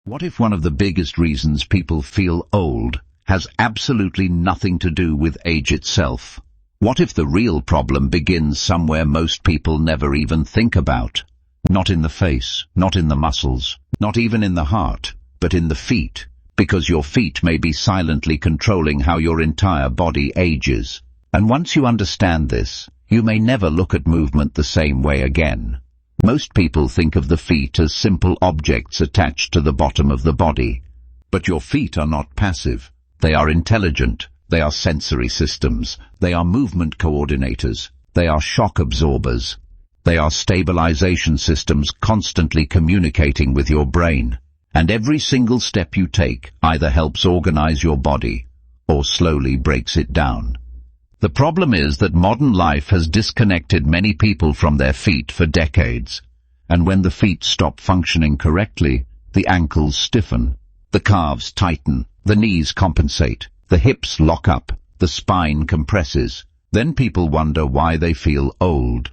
What if one of the biggest reasons people feel old has absolutely nothing to do with age itself? What if the real problem begins somewhere most people never even think about? Not in the face, not in the muscles, not even in the heart, but in the feet, because your feet may be silently controlling how your entire body ages. And once you understand this, you may never look at movement the same way again. Most people think of the feet as simple objects attached to the bottom of the body. But your feet are not passive. They are intelligent. They are sensory systems. They are movement coordinators. They are shock absorbers. They are stabilization systems constantly communicating with your brain. And every single step you take either helps organize your body or slowly breaks it down. The problem is that modern life has disconnected many people from their feet for decades. And when the feet stop functioning correctly, the ankles stiffen, the calves tighten, the knees compensate, the hips lock up, the spine compresses. Then people wonder why they feel old.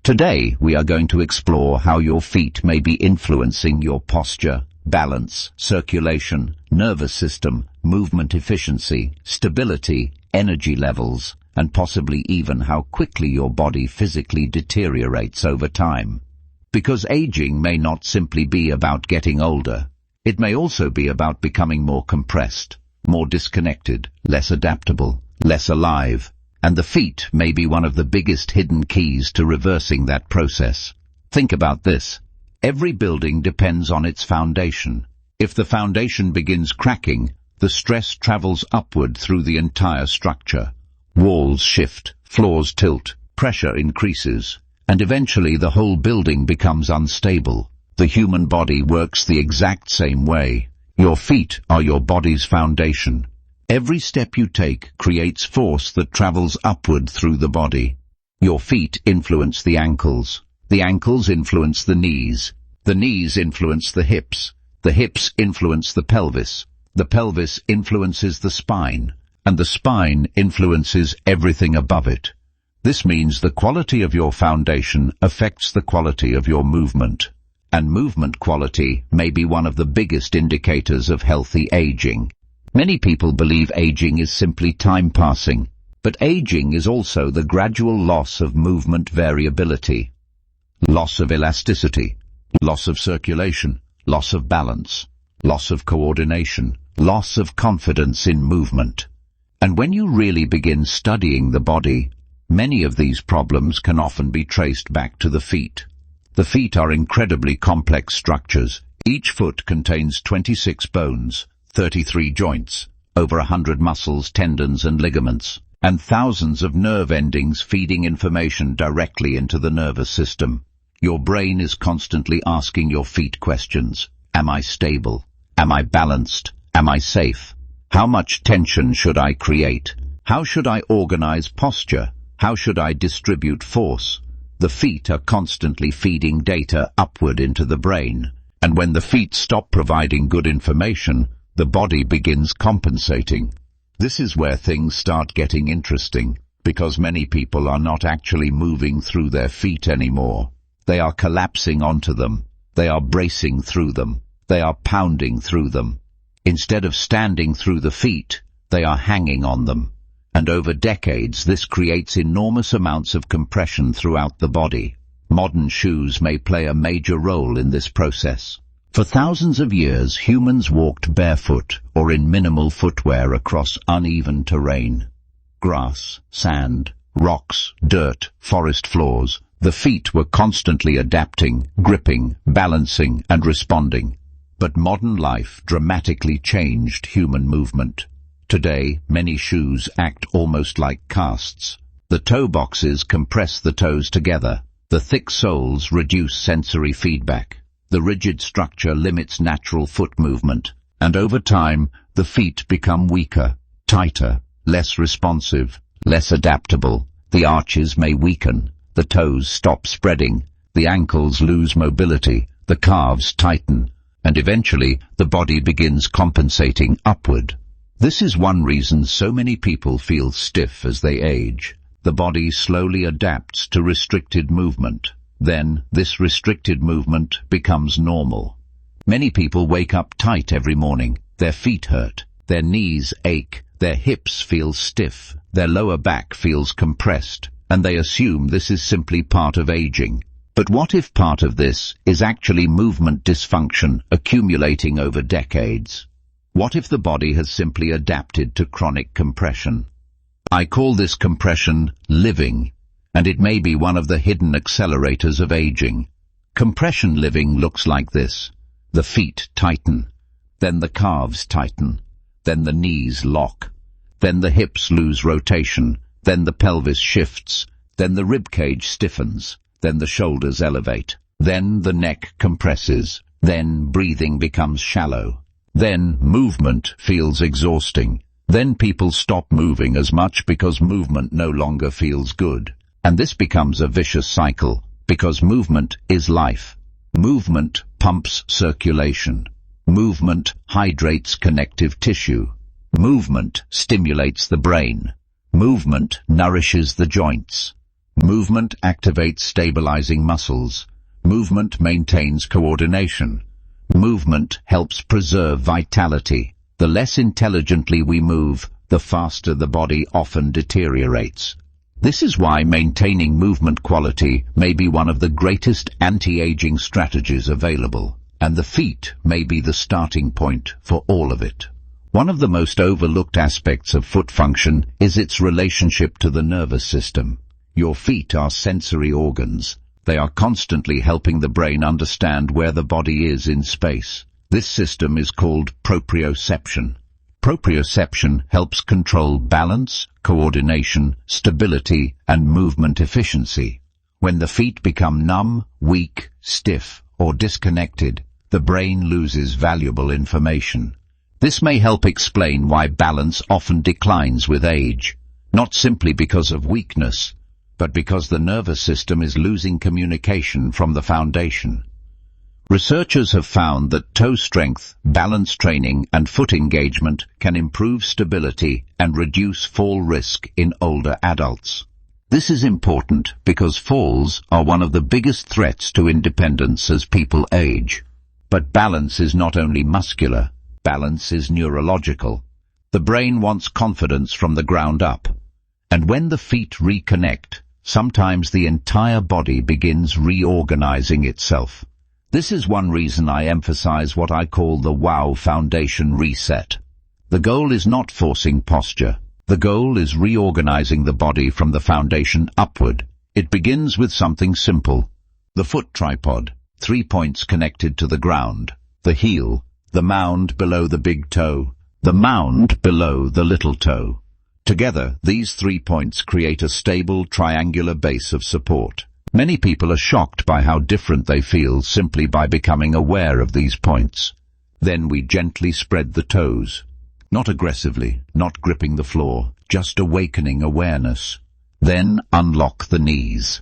Today we are going to explore how your feet may be influencing your posture, balance, circulation, nervous system, movement efficiency, stability, energy levels, and possibly even how quickly your body physically deteriorates over time. Because aging may not simply be about getting older. It may also be about becoming more compressed, more disconnected, less adaptable, less alive. And the feet may be one of the biggest hidden keys to reversing that process. Think about this. Every building depends on its foundation. If the foundation begins cracking, the stress travels upward through the entire structure. Walls shift, floors tilt, pressure increases, and eventually the whole building becomes unstable. The human body works the exact same way. Your feet are your body's foundation. Every step you take creates force that travels upward through the body. Your feet influence the ankles influence the knees influence the hips influence the pelvis influences the spine, and the spine influences everything above it. This means the quality of your foundation affects the quality of your movement, and movement quality may be one of the biggest indicators of healthy aging. Many people believe aging is simply time passing, but aging is also the gradual loss of movement variability, loss of elasticity, loss of circulation, loss of balance, loss of coordination, loss of confidence in movement. And when you really begin studying the body, many of these problems can often be traced back to the feet. The feet are incredibly complex structures. Each foot contains 26 bones, 33 joints, over 100 muscles, tendons and ligaments, and thousands of nerve endings feeding information directly into the nervous system. Your brain is constantly asking your feet questions. Am I stable? Am I balanced? Am I safe? How much tension should I create? How should I organize posture? How should I distribute force? The feet are constantly feeding data upward into the brain, and when the feet stop providing good information, the body begins compensating. This is where things start getting interesting, because many people are not actually moving through their feet anymore. They are collapsing onto them. They are bracing through them. They are pounding through them. Instead of standing through the feet, they are hanging on them. And over decades, this creates enormous amounts of compression throughout the body. Modern shoes may play a major role in this process. For thousands of years, humans walked barefoot or in minimal footwear across uneven terrain. Grass, sand, rocks, dirt, forest floors. The feet were constantly adapting, gripping, balancing, and responding. But modern life dramatically changed human movement. Today, many shoes act almost like casts. The toe boxes compress the toes together. The thick soles reduce sensory feedback. The rigid structure limits natural foot movement. And over time, the feet become weaker, tighter, less responsive, less adaptable. The arches may weaken. The toes stop spreading. The ankles lose mobility. The calves tighten. And eventually, the body begins compensating upward. This is one reason so many people feel stiff as they age. The body slowly adapts to restricted movement. Then, this restricted movement becomes normal. Many people wake up tight every morning. Their feet hurt, their knees ache, their hips feel stiff, their lower back feels compressed, and they assume this is simply part of aging. But what if part of this is actually movement dysfunction accumulating over decades? What if the body has simply adapted to chronic compression? I call this compression living, and it may be one of the hidden accelerators of aging. Compression living looks like this. The feet tighten, then the calves tighten, then the knees lock, then the hips lose rotation, then the pelvis shifts, then the ribcage stiffens, then the shoulders elevate, then the neck compresses, then breathing becomes shallow, then movement feels exhausting, then people stop moving as much because movement no longer feels good. And this becomes a vicious cycle, because movement is life. Movement pumps circulation. Movement hydrates connective tissue. Movement stimulates the brain. Movement nourishes the joints. Movement activates stabilizing muscles. Movement maintains coordination. Movement helps preserve vitality. The less intelligently we move, the faster the body often deteriorates. This is why maintaining movement quality may be one of the greatest anti-aging strategies available, and the feet may be the starting point for all of it. One of the most overlooked aspects of foot function is its relationship to the nervous system. Your feet are sensory organs. They are constantly helping the brain understand where the body is in space. This system is called proprioception. Proprioception helps control balance, coordination, stability, and movement efficiency. When the feet become numb, weak, stiff, or disconnected, the brain loses valuable information. This may help explain why balance often declines with age, not simply because of weakness, but because the nervous system is losing communication from the foundation. Researchers have found that toe strength, balance training, and foot engagement can improve stability and reduce fall risk in older adults. This is important because falls are one of the biggest threats to independence as people age. But balance is not only muscular, balance is neurological. The brain wants confidence from the ground up. And when the feet reconnect, sometimes the entire body begins reorganizing itself. This is one reason I emphasize what I call the WOW Foundation reset. The goal is not forcing posture. The goal is reorganizing the body from the foundation upward. It begins with something simple. The foot tripod, 3 points connected to the ground. The heel, the mound below the big toe, the mound below the little toe. Together, these 3 points create a stable triangular base of support. Many people are shocked by how different they feel simply by becoming aware of these points. Then we gently spread the toes. Not aggressively, not gripping the floor, just awakening awareness. Then unlock the knees.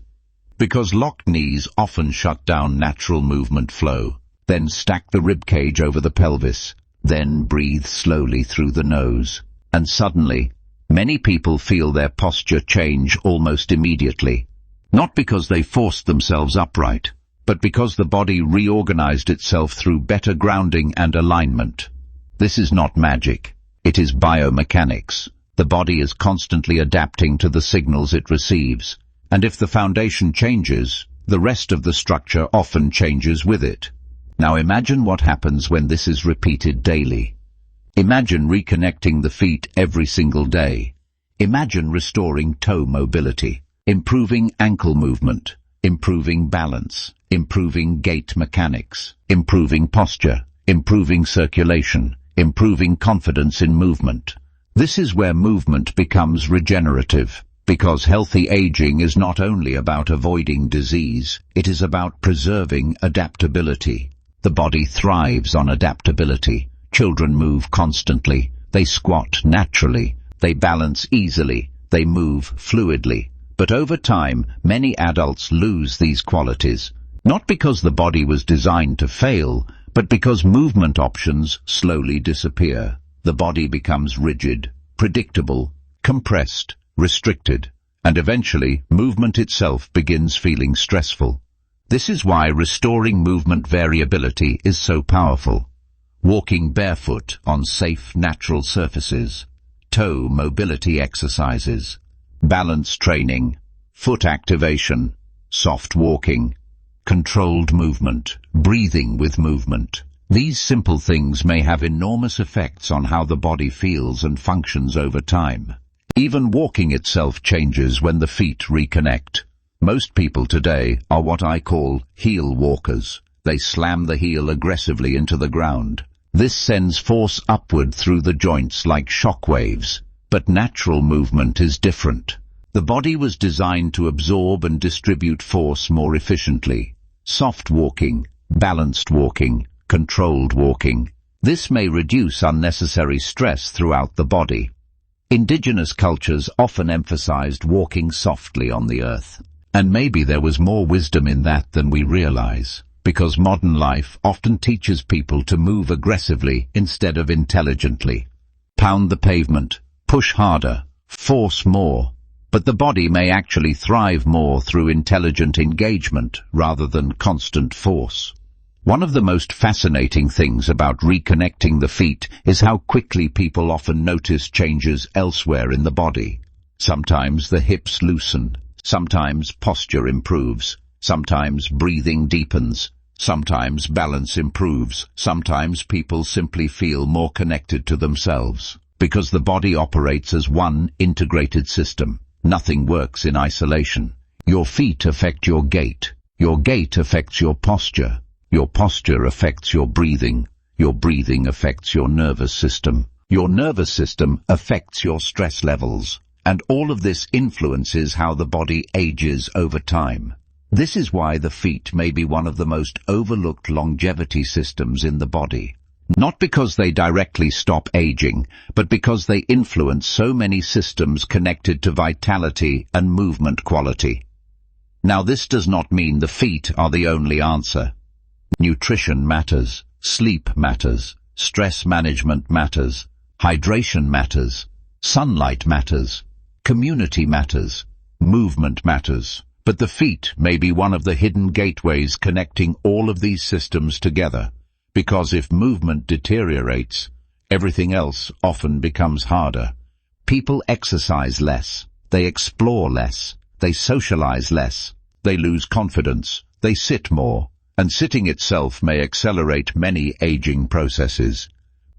Because locked knees often shut down natural movement flow. Then stack the ribcage over the pelvis. Then breathe slowly through the nose. And suddenly, many people feel their posture change almost immediately. Not because they forced themselves upright, but because the body reorganized itself through better grounding and alignment. This is not magic. It is biomechanics. The body is constantly adapting to the signals it receives. And if the foundation changes, the rest of the structure often changes with it. Now imagine what happens when this is repeated daily. Imagine reconnecting the feet every single day. Imagine restoring toe mobility. Improving ankle movement, improving balance, improving gait mechanics, improving posture, improving circulation, improving confidence in movement. This is where movement becomes regenerative, because healthy aging is not only about avoiding disease, it is about preserving adaptability. The body thrives on adaptability. Children move constantly, they squat naturally, they balance easily, they move fluidly. But over time, many adults lose these qualities, not because the body was designed to fail, but because movement options slowly disappear. The body becomes rigid, predictable, compressed, restricted, and eventually movement itself begins feeling stressful. This is why restoring movement variability is so powerful. Walking barefoot on safe, natural surfaces, toe mobility exercises, balance training, foot activation, soft walking, controlled movement, breathing with movement. These simple things may have enormous effects on how the body feels and functions over time. Even walking itself changes when the feet reconnect. Most people today are what I call heel walkers. They slam the heel aggressively into the ground. This sends force upward through the joints like shock waves. But natural movement is different. The body was designed to absorb and distribute force more efficiently. Soft walking, balanced walking, controlled walking. This may reduce unnecessary stress throughout the body. Indigenous cultures often emphasized walking softly on the earth. And maybe there was more wisdom in that than we realize, because modern life often teaches people to move aggressively instead of intelligently. Pound the pavement, push harder, force more. But the body may actually thrive more through intelligent engagement rather than constant force. One of the most fascinating things about reconnecting the feet is how quickly people often notice changes elsewhere in the body. Sometimes the hips loosen. Sometimes posture improves, sometimes breathing deepens, sometimes balance improves, sometimes people simply feel more connected to themselves. Because the body operates as one integrated system. Nothing works in isolation. Your feet affect your gait affects your posture affects your breathing affects your nervous system affects your stress levels. And all of this influences how the body ages over time. This is why the feet may be one of the most overlooked longevity systems in the body. Not because they directly stop aging, but because they influence so many systems connected to vitality and movement quality. Now, this does not mean the feet are the only answer. Nutrition matters, sleep matters, stress management matters, hydration matters, sunlight matters. Community matters, movement matters, but the feet may be one of the hidden gateways connecting all of these systems together, because if movement deteriorates, everything else often becomes harder. People exercise less, they explore less, they socialize less, they lose confidence, they sit more, and sitting itself may accelerate many aging processes.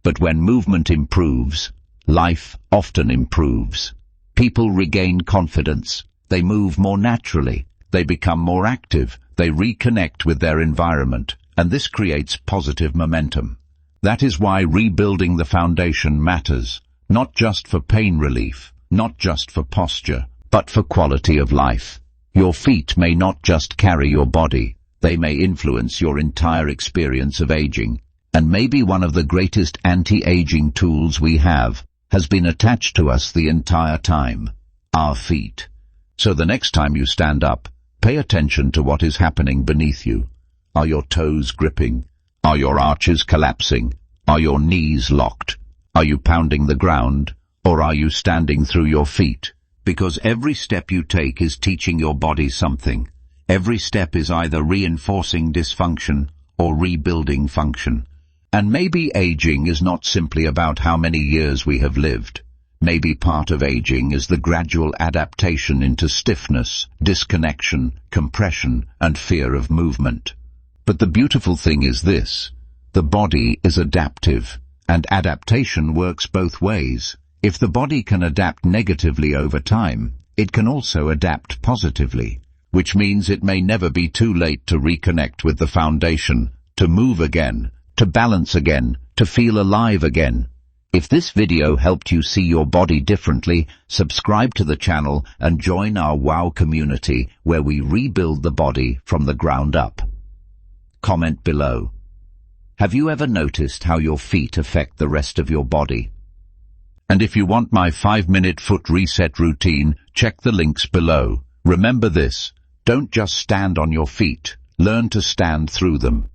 But when movement improves, life often improves. People regain confidence, they move more naturally, they become more active, they reconnect with their environment, and this creates positive momentum. That is why rebuilding the foundation matters, not just for pain relief, not just for posture, but for quality of life. Your feet may not just carry your body, they may influence your entire experience of aging, and maybe one of the greatest anti-aging tools we have has been attached to us the entire time, our feet. So the next time you stand up, pay attention to what is happening beneath you. Are your toes gripping? Are your arches collapsing? Are your knees locked? Are you pounding the ground? Or are you standing through your feet? Because every step you take is teaching your body something. Every step is either reinforcing dysfunction or rebuilding function. And maybe aging is not simply about how many years we have lived. Maybe part of aging is the gradual adaptation into stiffness, disconnection, compression, and fear of movement. But the beautiful thing is this: the body is adaptive, and adaptation works both ways. If the body can adapt negatively over time, it can also adapt positively, which means it may never be too late to reconnect with the foundation, to move again, to balance again, to feel alive again. If this video helped you see your body differently, subscribe to the channel and join our WOW community where we rebuild the body from the ground up. Comment below. Have you ever noticed how your feet affect the rest of your body? And if you want my 5-minute foot reset routine, check the links below. Remember this: don't just stand on your feet, learn to stand through them.